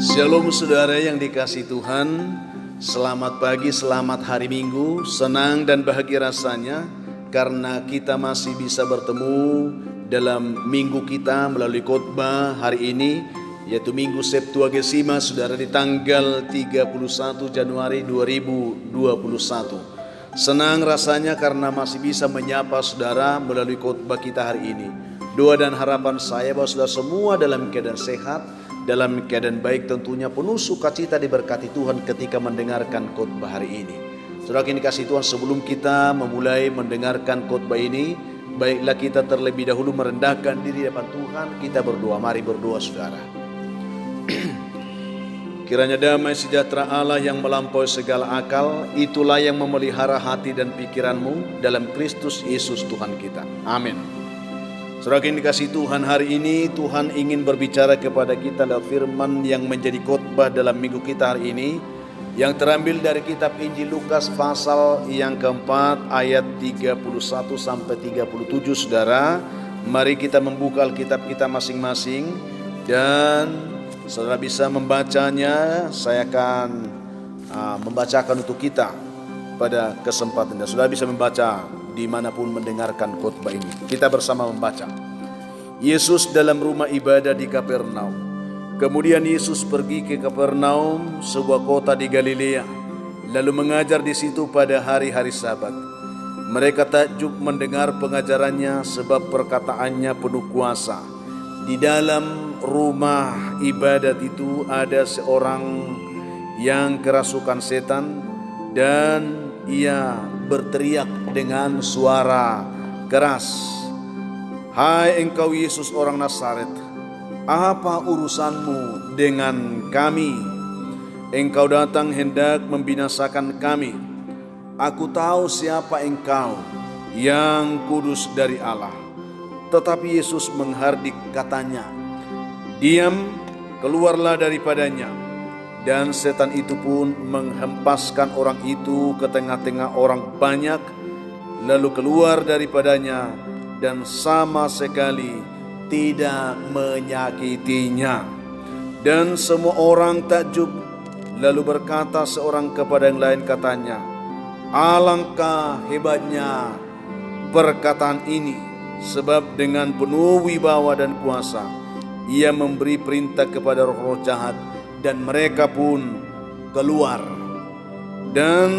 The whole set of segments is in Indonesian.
Shalom saudara yang dikasihi Tuhan. Selamat pagi, selamat hari Minggu. Senang dan bahagia rasanya karena kita masih bisa bertemu dalam minggu kita melalui khotbah hari ini, yaitu Minggu Septuagesima, saudara, di tanggal 31 Januari 2021. Senang rasanya karena masih bisa menyapa saudara melalui khotbah kita hari ini. Doa dan harapan saya bahwa saudara semua dalam keadaan sehat, dalam keadaan baik, tentunya penuh sukacita diberkati Tuhan ketika mendengarkan khotbah hari ini. Saudara yang dikasihi Tuhan, sebelum kita memulai mendengarkan khotbah ini, baiklah kita terlebih dahulu merendahkan diri depan Tuhan. Kita berdoa, mari berdoa saudara. Kiranya damai sejahtera Allah yang melampaui segala akal, itulah yang memelihara hati dan pikiranmu dalam Kristus Yesus Tuhan kita. Amin. Saudara yang dikasihi Tuhan, hari ini Tuhan ingin berbicara kepada kita lewat firman yang menjadi khotbah dalam minggu kita hari ini, yang terambil dari kitab Injil Lukas pasal yang keempat ayat 31 sampai 37. Saudara, mari kita membuka Alkitab kita masing-masing dan saudara bisa membacanya. Saya akan membacakan untuk kita pada kesempatan ini. Saudara bisa membaca dimanapun mendengarkan khotbah ini. Kita bersama membaca. Yesus dalam rumah ibadah di Kapernaum. Kemudian Yesus pergi ke Kapernaum, sebuah kota di Galilea, lalu mengajar di situ pada hari-hari Sabat. Mereka takjub mendengar pengajarannya sebab perkataannya penuh kuasa. Di dalam rumah ibadat itu ada seorang yang kerasukan setan, dan ia berteriak dengan suara keras, "Hai engkau Yesus orang Nazaret, apa urusanmu dengan kami? Engkau datang hendak membinasakan kami. Aku tahu siapa engkau, yang kudus dari Allah." Tetapi Yesus menghardik katanya, "Diam, keluarlah daripadanya." Dan setan itu pun menghempaskan orang itu ke tengah-tengah orang banyak, lalu keluar daripadanya dan sama sekali tidak menyakitinya. Dan semua orang takjub, lalu berkata seorang kepada yang lain, katanya, "Alangkah hebatnya perkataan ini, sebab dengan penuh wibawa dan kuasa ia memberi perintah kepada roh-roh jahat, dan mereka pun keluar." Dan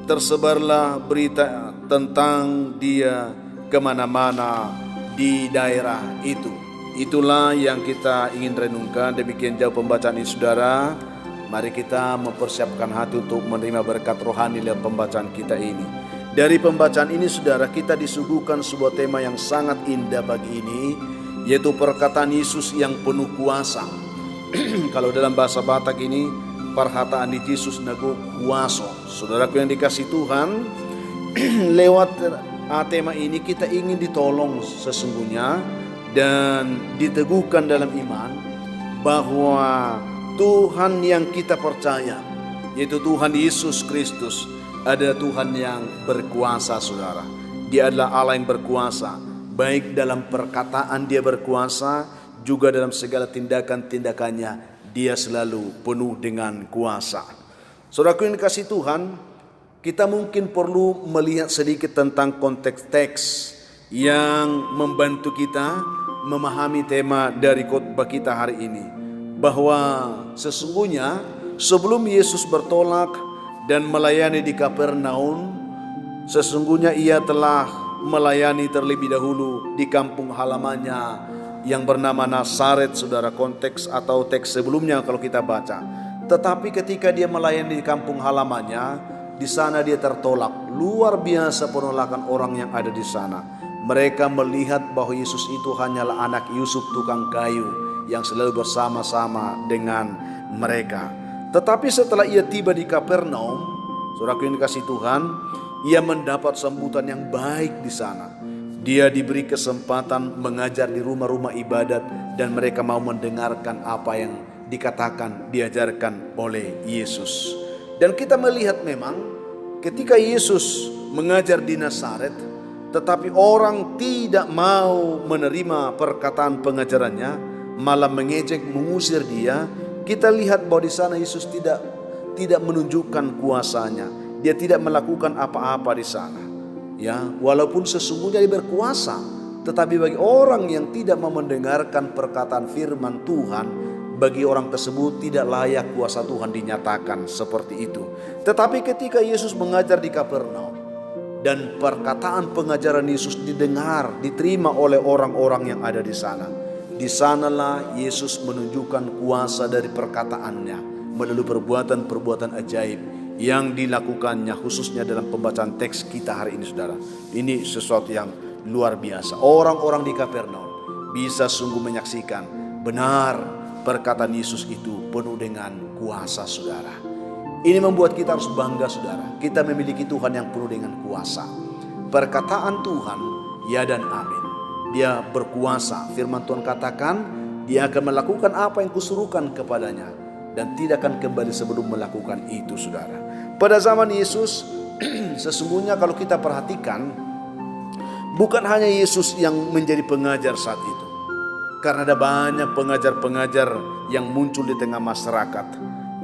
tersebarlah berita tentang dia kemana-mana di daerah itu. Itulah yang kita ingin renungkan. Demikian jauh pembacaan ini saudara. Mari kita mempersiapkan hati untuk menerima berkat rohani dalam pembacaan kita ini. Dari pembacaan ini saudara, kita disuguhkan sebuah tema yang sangat indah bagi ini, yaitu perkataan Yesus yang penuh kuasa. Kalau dalam bahasa Batak ini, perkataan Yesus nagu kuaso. Saudaraku yang dikasihi Tuhan, lewat tema ini kita ingin ditolong sesungguhnya dan diteguhkan dalam iman bahwa Tuhan yang kita percaya, yaitu Tuhan Yesus Kristus, ada Tuhan yang berkuasa saudara. Dia adalah Allah yang berkuasa, baik dalam perkataan dia berkuasa, juga dalam segala tindakan-tindakannya dia selalu penuh dengan kuasa. Saudaraku yang dikasihi Tuhan, kita mungkin perlu melihat sedikit tentang konteks teks yang membantu kita memahami tema dari khotbah kita hari ini, bahwa sesungguhnya sebelum Yesus bertolak dan melayani di Kapernaum, sesungguhnya ia telah melayani terlebih dahulu di kampung halamannya yang bernama Nazaret, saudara. Konteks atau teks sebelumnya kalau kita baca. Tetapi ketika dia melayani di kampung halamannya, di sana dia tertolak. Luar biasa penolakan orang yang ada di sana. Mereka melihat bahwa Yesus itu hanyalah anak Yusuf tukang kayu yang selalu bersama-sama dengan mereka. Tetapi setelah ia tiba di Kapernaum, saudaraku yang dikasihi Tuhan, ia mendapat sambutan yang baik di sana. Dia diberi kesempatan mengajar di rumah-rumah ibadat, dan mereka mau mendengarkan apa yang dikatakan, diajarkan oleh Yesus. Dan kita melihat memang ketika Yesus mengajar di Nazaret, tetapi orang tidak mau menerima perkataan pengajarannya, malah mengejek, mengusir dia. Kita lihat bahwa di sana Yesus tidak menunjukkan kuasanya. Dia tidak melakukan apa-apa di sana. Ya, walaupun sesungguhnya dia berkuasa, tetapi bagi orang yang tidak mau mendengarkan perkataan firman Tuhan, bagi orang tersebut tidak layak kuasa Tuhan dinyatakan seperti itu. Tetapi ketika Yesus mengajar di Kapernaum dan perkataan pengajaran Yesus didengar, diterima oleh orang-orang yang ada di sana, di sanalah Yesus menunjukkan kuasa dari perkataannya melalui perbuatan-perbuatan ajaib yang dilakukannya, khususnya dalam pembacaan teks kita hari ini, saudara. Ini sesuatu yang luar biasa. Orang-orang di Kapernaum bisa sungguh menyaksikan benar perkataan Yesus itu penuh dengan kuasa, saudara. Ini membuat kita harus bangga, saudara. Kita memiliki Tuhan yang penuh dengan kuasa. Perkataan Tuhan, ya dan amin. Dia berkuasa. Firman Tuhan katakan, dia akan melakukan apa yang kusuruhkan kepadanya, dan tidak akan kembali sebelum melakukan itu, saudara. Pada zaman Yesus, sesungguhnya kalau kita perhatikan, bukan hanya Yesus yang menjadi pengajar saat itu. Karena ada banyak pengajar-pengajar yang muncul di tengah masyarakat.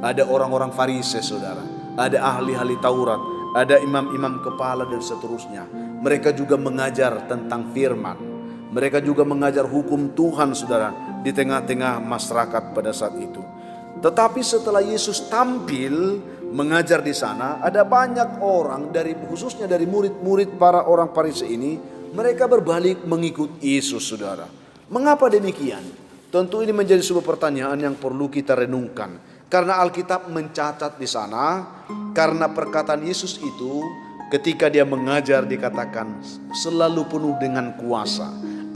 Ada orang-orang Farisi, saudara. Ada ahli-ahli Taurat. Ada imam-imam kepala dan seterusnya. Mereka juga mengajar tentang firman. Mereka juga mengajar hukum Tuhan, saudara, di tengah-tengah masyarakat pada saat itu. Tetapi setelah Yesus tampil mengajar di sana, ada banyak orang, khususnya dari murid-murid para orang Farisi ini, mereka berbalik mengikut Yesus, saudara. Mengapa demikian? Tentu ini menjadi sebuah pertanyaan yang perlu kita renungkan. Karena Alkitab mencatat di sana, karena perkataan Yesus itu ketika dia mengajar dikatakan selalu penuh dengan kuasa.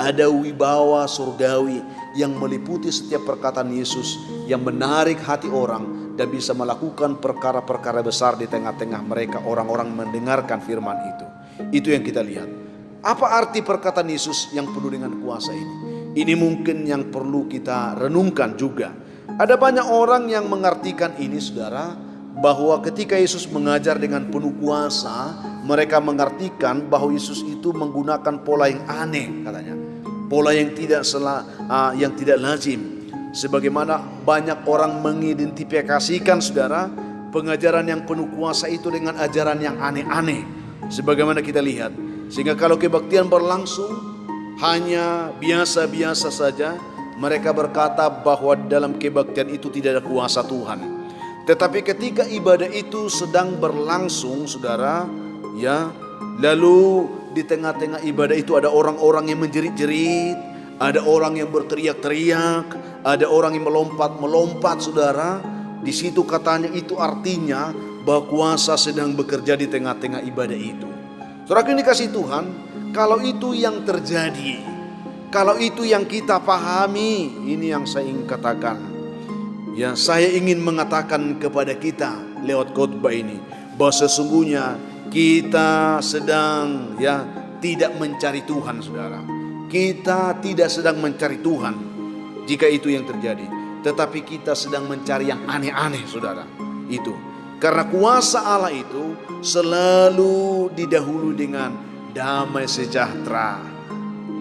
Ada wibawa surgawi yang meliputi setiap perkataan Yesus yang menarik hati orang dan bisa melakukan perkara-perkara besar di tengah-tengah mereka, orang-orang mendengarkan firman itu. Itu yang kita lihat. Apa arti perkataan Yesus yang penuh dengan kuasa ini? Ini mungkin yang perlu kita renungkan juga. Ada banyak orang yang mengartikan ini, saudara, bahwa ketika Yesus mengajar dengan penuh kuasa, mereka mengartikan bahwa Yesus itu menggunakan pola yang aneh, katanya. Pola yang tidak lazim. Sebagaimana banyak orang mengidentifikasikan, saudara, pengajaran yang penuh kuasa itu dengan ajaran yang aneh-aneh. Sebagaimana kita lihat. Sehingga kalau kebaktian berlangsung hanya biasa-biasa saja, mereka berkata bahwa dalam kebaktian itu tidak ada kuasa Tuhan. Tetapi ketika ibadah itu sedang berlangsung, saudara, ya, lalu di tengah-tengah ibadah itu ada orang-orang yang menjerit-jerit, ada orang yang berteriak-teriak, ada orang yang melompat-melompat, saudara. Di situ katanya itu artinya bahwa kuasa sedang bekerja di tengah-tengah ibadah itu. Saudara yang dikasihi Tuhan, kalau itu yang terjadi, kalau itu yang kita pahami, ini yang saya ingin katakan. Ya, saya ingin mengatakan kepada kita lewat khotbah ini bahwa sesungguhnya kita sedang tidak mencari Tuhan, saudara. Kita tidak sedang mencari Tuhan jika itu yang terjadi, tetapi kita sedang mencari yang aneh-aneh, saudara. Itu karena kuasa Allah itu selalu didahului dengan damai sejahtera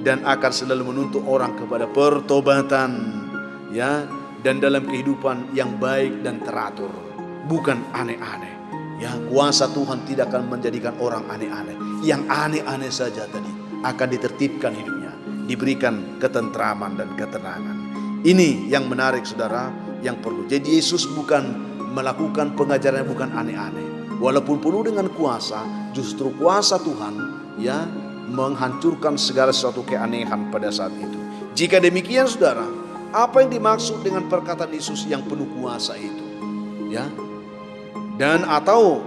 dan akan selalu menuntut orang kepada pertobatan, ya, dan dalam kehidupan yang baik dan teratur, bukan aneh-aneh. Ya, kuasa Tuhan tidak akan menjadikan orang aneh-aneh. Yang aneh-aneh saja tadi akan ditertibkan hidupnya, diberikan ketentraman dan ketenangan. Ini yang menarik, saudara, yang perlu. Jadi Yesus bukan melakukan pengajaran bukan aneh-aneh. Walaupun penuh dengan kuasa, justru kuasa Tuhan ya menghancurkan segala sesuatu keanehan pada saat itu. Jika demikian, saudara, apa yang dimaksud dengan perkataan Yesus yang penuh kuasa itu? Ya. Dan atau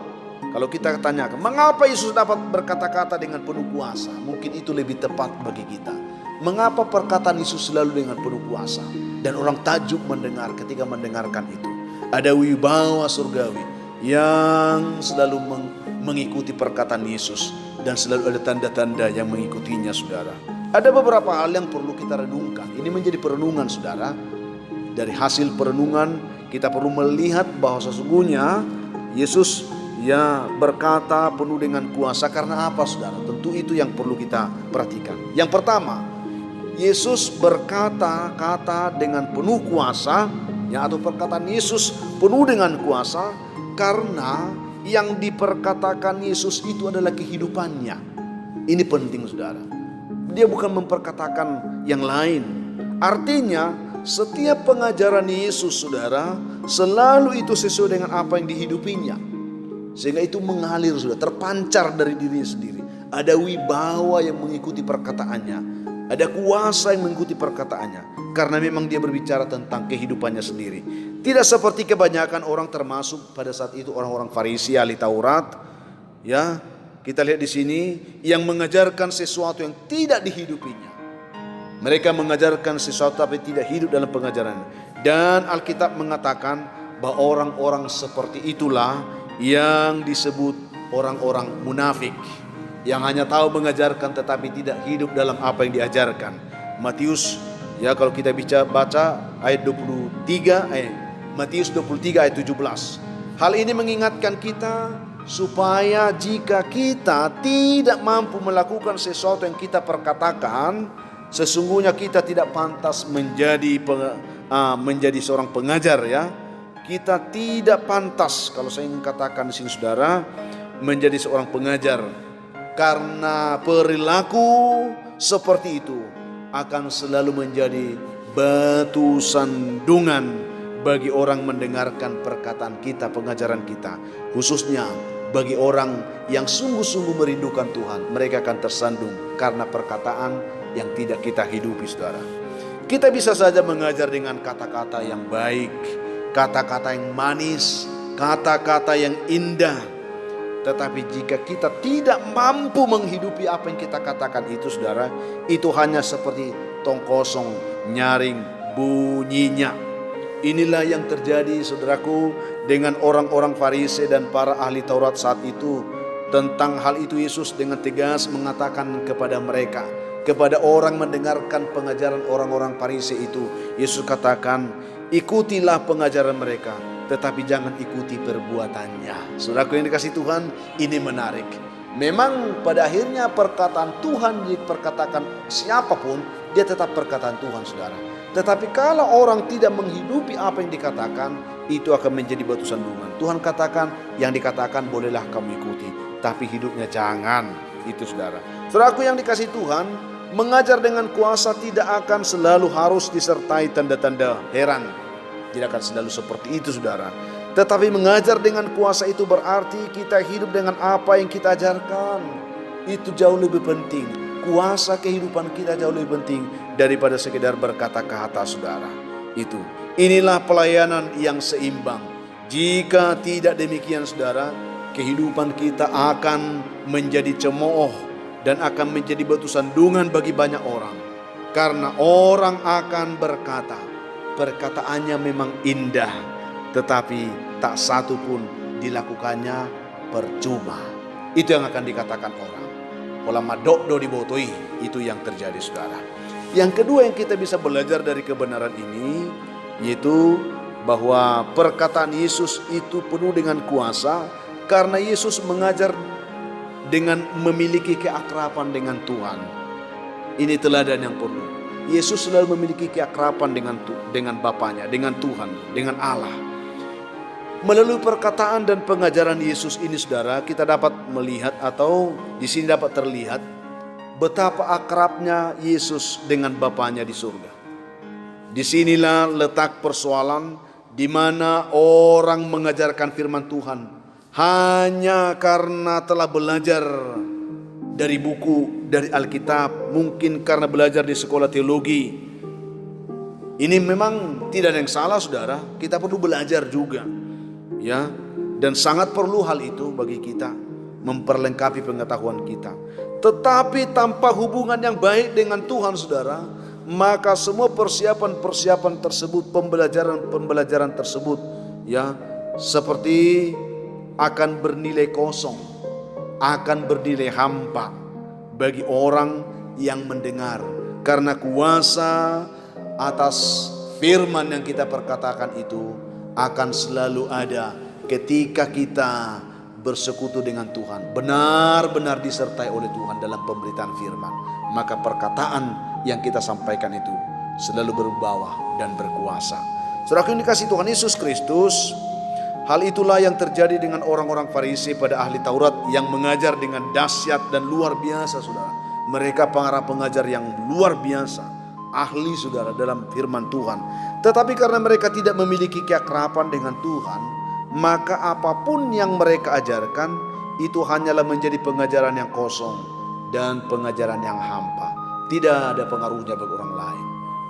kalau kita tanyakan, mengapa Yesus dapat berkata-kata dengan penuh kuasa? Mungkin itu lebih tepat bagi kita. Mengapa perkataan Yesus selalu dengan penuh kuasa? Dan orang takjub mendengar ketika mendengarkan itu. Ada wibawa surgawi yang selalu mengikuti perkataan Yesus. Dan selalu ada tanda-tanda yang mengikutinya, saudara. Ada beberapa hal yang perlu kita renungkan. Ini menjadi perenungan, saudara. Dari hasil perenungan kita perlu melihat bahwa sesungguhnya Yesus berkata penuh dengan kuasa karena apa, saudara? Tentu itu yang perlu kita perhatikan. Yang pertama, Yesus berkata-kata dengan penuh kuasa hidupnya, atau perkataan Yesus penuh dengan kuasa karena yang diperkatakan Yesus itu adalah kehidupannya. Ini penting saudara. Dia bukan memperkatakan yang lain. Artinya setiap pengajaran Yesus saudara selalu itu sesuai dengan apa yang dihidupinya. Sehingga itu mengalir sudah, terpancar dari dirinya sendiri. Ada wibawa yang mengikuti perkataannya. Ada kuasa yang mengikuti perkataannya. Karena memang dia berbicara tentang kehidupannya sendiri. Tidak seperti kebanyakan orang, termasuk pada saat itu orang-orang Farisi, ahli Taurat. Ya, kita lihat di sini yang mengajarkan sesuatu yang tidak dihidupinya. Mereka mengajarkan sesuatu tapi tidak hidup dalam pengajaran. Dan Alkitab mengatakan bahwa orang-orang seperti itulah yang disebut orang-orang munafik, yang hanya tahu mengajarkan tetapi tidak hidup dalam apa yang diajarkan. Matius, ya kalau kita baca ayat 23, Matius 23 ayat 17. Hal ini mengingatkan kita supaya jika kita tidak mampu melakukan sesuatu yang kita perkatakan, sesungguhnya kita tidak pantas menjadi seorang pengajar ya. Kita tidak pantas, kalau saya ingin katakan di sini saudara, menjadi seorang pengajar. Karena perilaku seperti itu akan selalu menjadi batu sandungan bagi orang mendengarkan perkataan kita, pengajaran kita. Khususnya bagi orang yang sungguh-sungguh merindukan Tuhan. Mereka akan tersandung karena perkataan yang tidak kita hidupi saudara. Kita bisa saja mengajar dengan kata-kata yang baik, kata-kata yang manis, kata-kata yang indah. Tetapi jika kita tidak mampu menghidupi apa yang kita katakan itu saudara, itu hanya seperti tong kosong nyaring bunyinya. Inilah yang terjadi saudaraku dengan orang-orang Farisi dan para ahli Taurat saat itu. Tentang hal itu Yesus dengan tegas mengatakan kepada mereka, kepada orang mendengarkan pengajaran orang-orang Farisi itu. Yesus katakan, ikutilah pengajaran mereka, tetapi jangan ikuti perbuatannya. Saudaraku yang dikasihi Tuhan, ini menarik. Memang pada akhirnya perkataan Tuhan diperkatakan siapapun, dia tetap perkataan Tuhan saudara. Tetapi kalau orang tidak menghidupi apa yang dikatakan, itu akan menjadi batu sandungan. Tuhan katakan, yang dikatakan bolehlah kamu ikuti, tapi hidupnya jangan. Itu saudara. Saudaraku yang dikasihi Tuhan, mengajar dengan kuasa tidak akan selalu harus disertai tanda-tanda heran. Tidak akan selalu seperti itu saudara. Tetapi mengajar dengan kuasa itu berarti kita hidup dengan apa yang kita ajarkan. Itu jauh lebih penting. Kuasa kehidupan kita jauh lebih penting daripada sekedar berkata-kata saudara. Itu. Inilah pelayanan yang seimbang. Jika tidak demikian saudara, kehidupan kita akan menjadi cemooh dan akan menjadi batu sandungan bagi banyak orang. Karena orang akan berkata, perkataannya memang indah, tetapi tak satu pun dilakukannya percuma. Itu yang akan dikatakan orang. Ulama do dibotoi, itu yang terjadi saudara. Yang kedua yang kita bisa belajar dari kebenaran ini, yaitu bahwa perkataan Yesus itu penuh dengan kuasa. Karena Yesus mengajar dengan memiliki keakraban dengan Tuhan. Ini teladan yang perlu. Yesus selalu memiliki keakraban dengan Bapanya, dengan Tuhan, dengan Allah. Melalui perkataan dan pengajaran Yesus ini saudara, kita dapat melihat atau di sini dapat terlihat betapa akrabnya Yesus dengan Bapanya di surga. Disinilah letak persoalan di mana orang mengajarkan firman Tuhan hanya karena telah belajar dari buku, dari Alkitab, mungkin karena belajar di sekolah teologi. Ini memang tidak ada yang salah saudara, kita perlu belajar juga. Ya, dan sangat perlu hal itu bagi kita, memperlengkapi pengetahuan kita. Tetapi tanpa hubungan yang baik dengan Tuhan saudara, maka semua persiapan tersebut, pembelajaran tersebut ya, seperti akan bernilai kosong, akan bernilai hampa bagi orang yang mendengar. Karena kuasa atas firman yang kita perkatakan itu akan selalu ada ketika kita bersekutu dengan Tuhan, benar-benar disertai oleh Tuhan dalam pemberitaan firman. Maka perkataan yang kita sampaikan itu selalu berwibawa dan berkuasa. Saudara yang dikasihi Tuhan Yesus Kristus, hal itulah yang terjadi dengan orang-orang Farisi pada ahli Taurat yang mengajar dengan dahsyat dan luar biasa, saudara. Mereka para pengajar yang luar biasa, ahli, saudara, dalam firman Tuhan. Tetapi karena mereka tidak memiliki keakraban dengan Tuhan, maka apapun yang mereka ajarkan itu hanyalah menjadi pengajaran yang kosong dan pengajaran yang hampa. Tidak ada pengaruhnya bagi orang lain.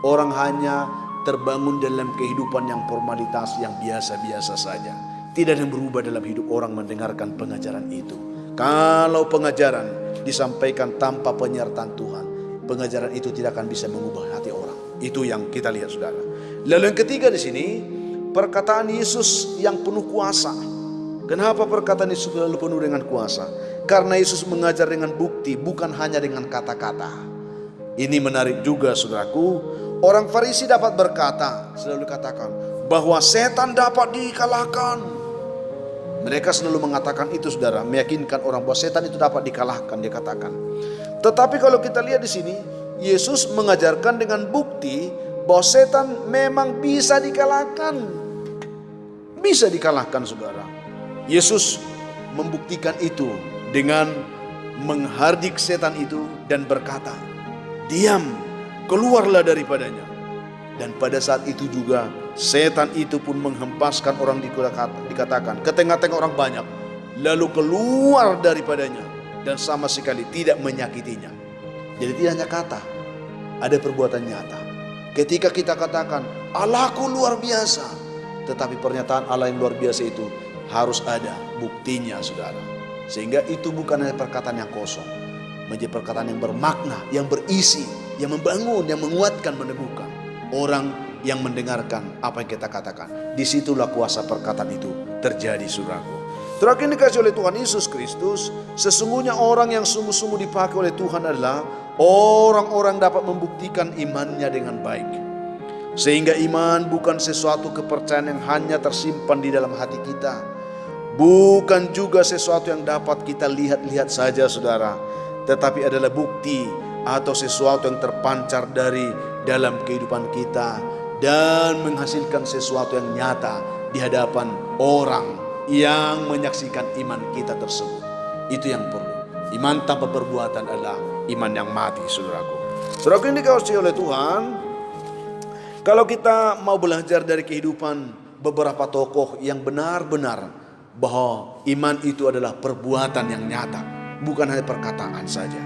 Orang hanya terbangun dalam kehidupan yang formalitas, yang biasa-biasa saja. Tidak ada yang berubah dalam hidup orang mendengarkan pengajaran itu. Kalau pengajaran disampaikan tanpa penyertaan Tuhan, pengajaran itu tidak akan bisa mengubah hati orang. Itu yang kita lihat, saudara. Lalu yang ketiga di sini, perkataan Yesus yang penuh kuasa. Kenapa perkataan Yesus selalu penuh dengan kuasa? Karena Yesus mengajar dengan bukti, bukan hanya dengan kata-kata. Ini menarik juga, saudaraku. Orang Farisi dapat berkata, selalu katakan bahwa setan dapat dikalahkan. Mereka selalu mengatakan itu, saudara, meyakinkan orang bahwa setan itu dapat dikalahkan, dia katakan. Tetapi kalau kita lihat di sini, Yesus mengajarkan dengan bukti bahwa setan memang bisa dikalahkan. Bisa dikalahkan, saudara. Yesus membuktikan itu dengan menghardik setan itu dan berkata, "Diam, keluarlah daripadanya." Dan pada saat itu juga setan itu pun menghempaskan orang, dikatakan, ke tengah-tengah orang banyak, lalu keluar daripadanya dan sama sekali tidak menyakitinya. Jadi tidak hanya kata, ada perbuatan nyata. Ketika kita katakan Allahku luar biasa, tetapi pernyataan Allah yang luar biasa itu harus ada buktinya, saudara. Sehingga itu bukan hanya perkataan yang kosong, menjadi perkataan yang bermakna, yang berisi, yang membangun, yang menguatkan, meneguhkan orang yang mendengarkan apa yang kita katakan. Disitulah kuasa perkataan itu terjadi, saudaraku. Terakhir dikasih oleh Tuhan Yesus Kristus, sesungguhnya orang yang sungguh-sungguh dipakai oleh Tuhan adalah orang-orang dapat membuktikan imannya dengan baik. Sehingga iman bukan sesuatu kepercayaan yang hanya tersimpan di dalam hati kita, bukan juga sesuatu yang dapat kita lihat-lihat saja, saudara, tetapi adalah bukti atau sesuatu yang terpancar dari dalam kehidupan kita dan menghasilkan sesuatu yang nyata di hadapan orang yang menyaksikan iman kita tersebut. Itu yang perlu. Iman tanpa perbuatan adalah iman yang mati, saudaraku. Saudaraku yang dikasihi oleh Tuhan, kalau kita mau belajar dari kehidupan beberapa tokoh yang benar-benar bahwa iman itu adalah perbuatan yang nyata, bukan hanya perkataan saja,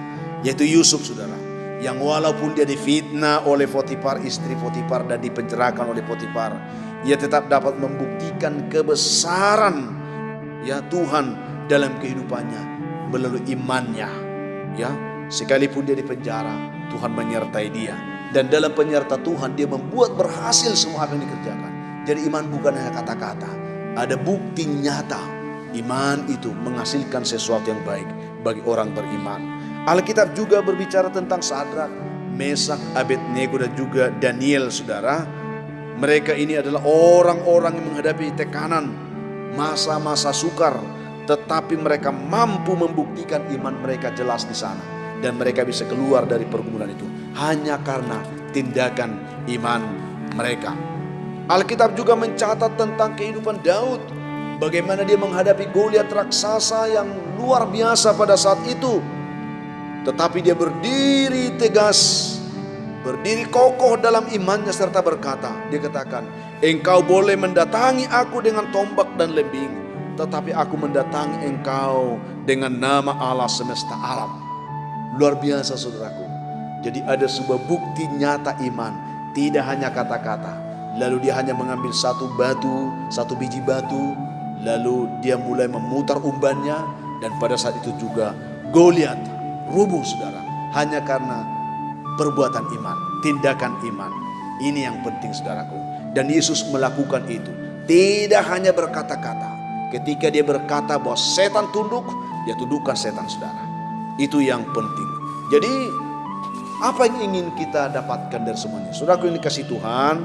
yaitu Yusuf, saudara, yang walaupun dia difitnah oleh Potifar, istri Potifar, dan dipenjarakan oleh Potifar, ia tetap dapat membuktikan kebesaran ya Tuhan dalam kehidupannya melalui imannya. Ya, sekalipun dia dipenjara, Tuhan menyertai dia, dan dalam penyertaan Tuhan dia membuat berhasil semua apa yang dikerjakan. Jadi iman bukan hanya kata-kata, ada bukti nyata. Iman itu menghasilkan sesuatu yang baik bagi orang beriman. Alkitab juga berbicara tentang Sadrak, Mesak, Abednego dan juga Daniel, saudara. Mereka ini adalah orang-orang yang menghadapi tekanan, masa-masa sukar, tetapi mereka mampu membuktikan iman mereka jelas di sana, dan mereka bisa keluar dari pergumulan itu hanya karena tindakan iman mereka. Alkitab juga mencatat tentang kehidupan Daud, bagaimana dia menghadapi Goliat raksasa yang luar biasa pada saat itu. Tetapi dia berdiri tegas, berdiri kokoh dalam imannya serta berkata, dia katakan, "Engkau boleh mendatangi aku dengan tombak dan lembing, tetapi aku mendatangi engkau dengan nama Allah semesta alam." Luar biasa, saudaraku. Jadi ada sebuah bukti nyata iman, tidak hanya kata-kata. Lalu dia hanya mengambil satu biji batu, lalu dia mulai memutar umbannya, dan pada saat itu juga Goliat rubuh, saudara, hanya karena perbuatan iman, tindakan iman. Ini yang penting, saudaraku. Dan Yesus melakukan itu tidak hanya berkata-kata. Ketika dia berkata bahwa setan tunduk, dia tundukkan setan, saudara. Itu yang penting. Jadi apa yang ingin kita dapatkan dari semuanya, saudaraku, ini kasih Tuhan,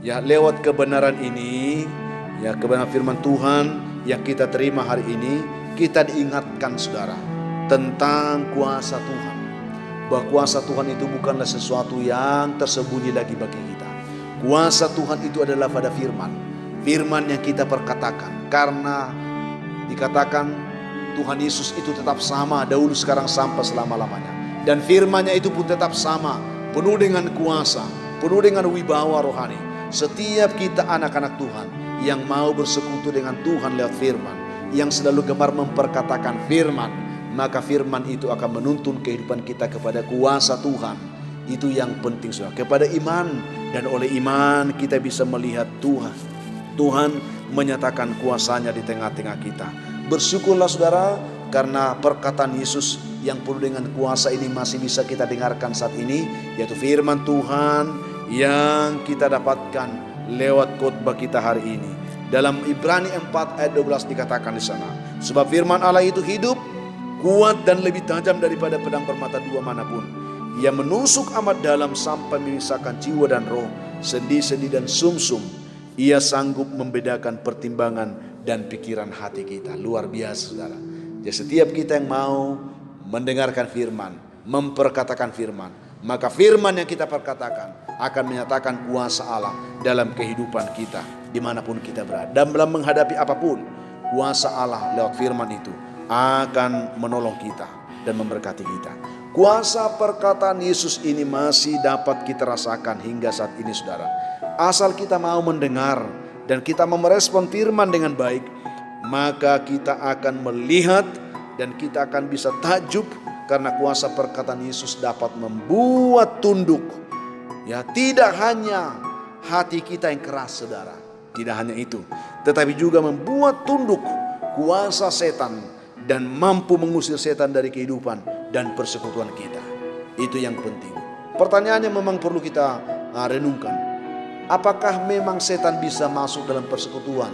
ya, lewat kebenaran ini, ya, kebenaran firman Tuhan yang kita terima hari ini, kita diingatkan, saudara, tentang kuasa Tuhan. Bahwa kuasa Tuhan itu bukanlah sesuatu yang tersembunyi lagi bagi kita. Kuasa Tuhan itu adalah pada firman. Firman yang kita perkatakan. Karena dikatakan Tuhan Yesus itu tetap sama dahulu, sekarang, sampai selama-lamanya. Dan firman-Nya itu pun tetap sama, penuh dengan kuasa, penuh dengan wibawa rohani. Setiap kita anak-anak Tuhan yang mau bersekutu dengan Tuhan lewat firman, yang selalu gemar memperkatakan firman, maka firman itu akan menuntun kehidupan kita kepada kuasa Tuhan. Itu yang penting, saudara, kepada iman. Dan oleh iman kita bisa melihat Tuhan menyatakan kuasanya di tengah-tengah kita. Bersyukurlah saudara, karena perkataan Yesus yang penuh dengan kuasa ini masih bisa kita dengarkan saat ini, yaitu firman Tuhan yang kita dapatkan lewat khotbah kita hari ini. Dalam Ibrani 4 ayat 12 dikatakan di sana, sebab firman Allah itu hidup, kuat dan lebih tajam daripada pedang bermata dua manapun. Ia menusuk amat dalam sampai memisahkan jiwa dan roh, sendi-sendi dan sumsum. Ia sanggup membedakan pertimbangan dan pikiran hati kita. Luar biasa saudara. Jadi setiap kita yang mau mendengarkan firman, memperkatakan firman, maka firman yang kita perkatakan akan menyatakan kuasa Allah dalam kehidupan kita dimanapun kita berada. Dan dalam menghadapi apapun, kuasa Allah lewat firman itu akan menolong kita dan memberkati kita. Kuasa perkataan Yesus ini masih dapat kita rasakan hingga saat ini saudara. Asal kita mau mendengar dan kita mau merespon firman dengan baik, maka kita akan melihat dan kita akan bisa takjub, karena kuasa perkataan Yesus dapat membuat tunduk. Ya, tidak hanya hati kita yang keras saudara, tidak hanya itu, tetapi juga membuat tunduk kuasa setan dan mampu mengusir setan dari kehidupan dan persekutuan kita. Itu yang penting. Pertanyaannya memang perlu kita renungkan. Apakah memang setan bisa masuk dalam persekutuan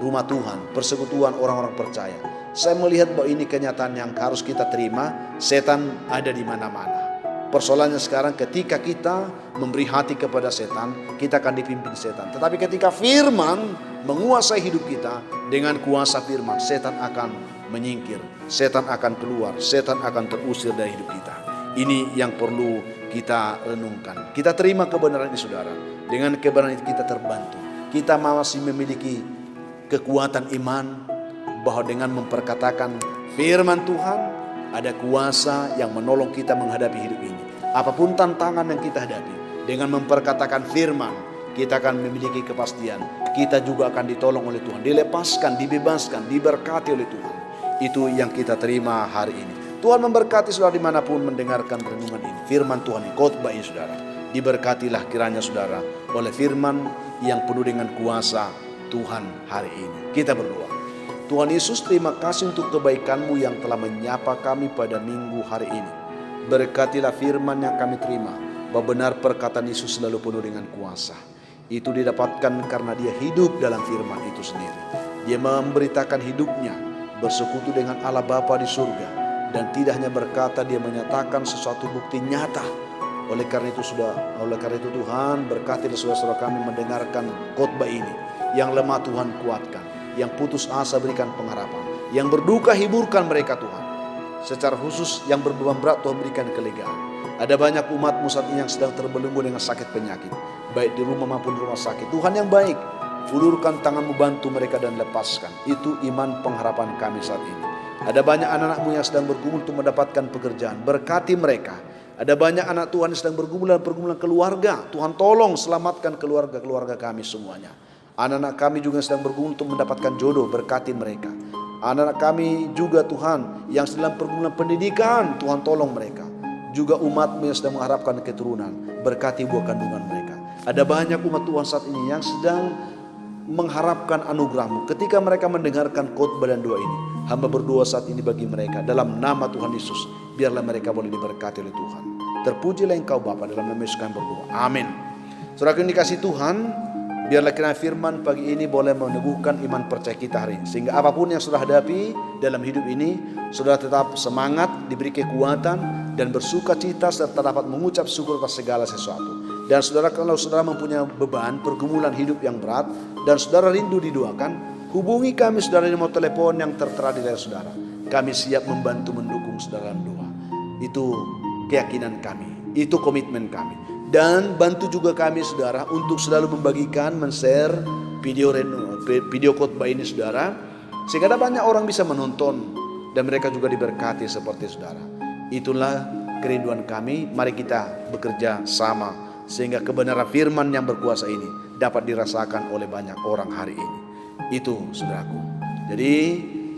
rumah Tuhan, persekutuan orang-orang percaya? Saya melihat bahwa ini kenyataan yang harus kita terima. Setan ada di mana-mana. Persoalannya sekarang ketika kita memberi hati kepada setan, kita akan dipimpin setan. Tetapi ketika firman menguasai hidup kita, dengan kuasa firman, setan akan menyingkir, setan akan keluar, setan akan terusir dari hidup kita. Ini yang perlu kita renungkan. Kita terima kebenaran ini saudara. Dengan kebenaran itu kita terbantu. Kita masih memiliki kekuatan iman bahwa dengan memperkatakan firman Tuhan, ada kuasa yang menolong kita menghadapi hidup ini. Apapun tantangan yang kita hadapi, dengan memperkatakan firman, kita akan memiliki kepastian. Kita juga akan ditolong oleh Tuhan, dilepaskan, dibebaskan, diberkati oleh Tuhan. Itu yang kita terima hari ini. Tuhan memberkati saudara dimanapun mendengarkan renungan ini. Firman Tuhan ini, khotbah ini saudara. Diberkatilah kiranya saudara oleh firman yang penuh dengan kuasa Tuhan hari ini. Kita berdoa. Tuhan Yesus, terima kasih untuk kebaikan-Mu yang telah menyapa kami pada minggu hari ini. Berkatilah firman yang kami terima, bahwa benar perkataan Yesus selalu penuh dengan kuasa. Itu didapatkan karena Dia hidup dalam firman itu sendiri. Dia memberitakan hidupnya, bersekutu dengan Allah Bapa di surga, dan tidak hanya berkata, Dia menyatakan sesuatu bukti nyata. Oleh karena itu Tuhan, berkatilah saudara-saudara kami mendengarkan khotbah ini. Yang lemah Tuhan kuatkan, yang putus asa berikan pengharapan, yang berduka hiburkan mereka Tuhan. Secara khusus yang berbeban berat Tuhan berikan kelegaan. Ada banyak umat-Mu saat ini yang sedang terbelenggu dengan sakit penyakit, baik di rumah maupun rumah sakit. Tuhan yang baik, ulurkan tangan-Mu, bantu mereka dan lepaskan. Itu iman pengharapan kami saat ini. Ada banyak anak-anak-Mu yang sedang bergumul untuk mendapatkan pekerjaan, berkati mereka. Ada banyak anak Tuhan yang sedang bergumul dalam pergumulan keluarga. Tuhan tolong selamatkan keluarga-keluarga kami semuanya. Anak-anak kami juga sedang bergumul untuk mendapatkan jodoh, berkati mereka. Anak-anak kami juga Tuhan yang sedang pergumulan pendidikan, Tuhan tolong mereka. Juga umat-Mu yang sedang mengharapkan keturunan, berkati buah kandungan mereka. Ada banyak umat Tuhan saat ini yang sedang mengharapkan anugerah-Mu. Ketika mereka mendengarkan khotbah dan doa ini, hamba berdoa saat ini bagi mereka dalam nama Tuhan Yesus, biarlah mereka boleh diberkati oleh Tuhan. Terpujilah Engkau Bapa, dalam nama Yesus kami berdoa. Amin. Saudara yang dikasihi Tuhan, biarlah kiranya firman pagi ini boleh meneguhkan iman percaya kita hari ini, sehingga apapun yang sudah hadapi dalam hidup ini, saudara tetap semangat, diberi kekuatan dan bersuka cita, serta dapat mengucap syukur atas segala sesuatu. Dan saudara, kalau saudara mempunyai beban pergumulan hidup yang berat dan saudara rindu didoakan, hubungi kami saudara di nomor telepon yang tertera di layar saudara. Kami siap membantu mendukung saudara dalam doa. Itu keyakinan kami, itu komitmen kami. Dan bantu juga kami saudara untuk selalu membagikan, men-share video khotbah ini saudara, sehingga ada banyak orang bisa menonton dan mereka juga diberkati seperti saudara. Itulah kerinduan kami. Mari kita bekerja sama sehingga kebenaran firman yang berkuasa ini dapat dirasakan oleh banyak orang hari ini. Itu saudaraku. Jadi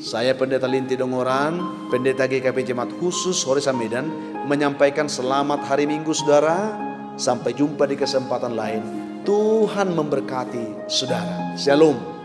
saya Pendeta Linti Dongoran, Pendeta GKP Jemaat Khusus Horesan Medan, menyampaikan selamat hari Minggu saudara. Sampai jumpa di kesempatan lain. Tuhan memberkati saudara. Shalom.